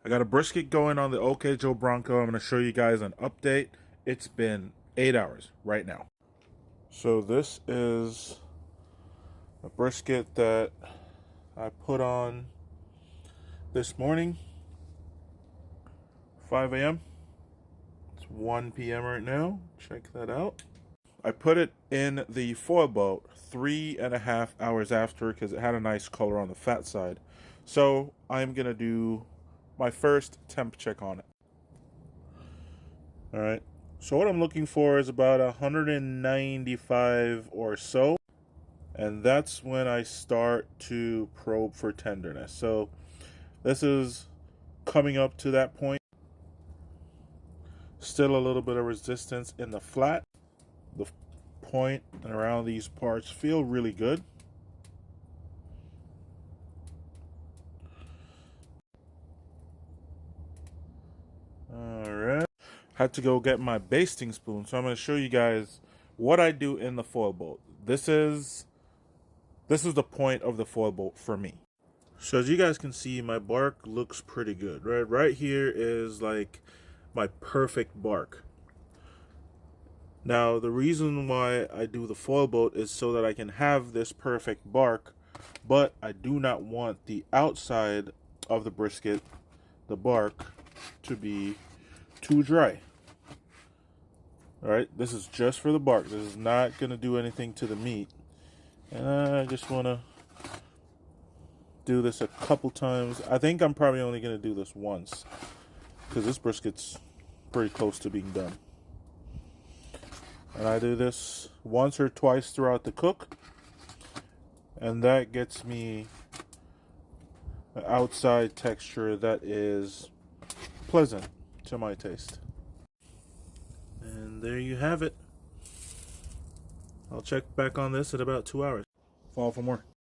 I got a brisket going on the OK Joe Bronco. I'm going to show you guys an update. It's been 8 hours right now. So this is a brisket that I put on this morning, 5 a.m. It's 1 p.m. right now. Check that out. I put it in the foil boat 3.5 hours after because it had a nice color on the fat side. So I'm going to do my first temp check on it. All right. So what I'm looking for is about 195 or so. And that's when I start to probe for tenderness. So this is coming up to that point. Still a little bit of resistance in the flat. The point and around these parts feel really good. Alright. Had to go get my basting spoon, so I'm going to show you guys what I do in the foil boat. This is the point of the foil boat for me. So as you guys can see, my bark looks pretty good. Right here is like my perfect bark. Now the reason why I do the foil boat is so that I can have this perfect bark, but I do not want the outside of the brisket, the bark, to be too dry. Alright, this is just for the bark. This is not going to do anything to the meat. And I just want to do this a couple times. I think I'm probably only going to do this once, because this brisket's pretty close to being done. And I do this once or twice throughout the cook. And that gets me an outside texture that is pleasant to my taste. And there you have it. I'll check back on this in about 2 hours. Follow for more.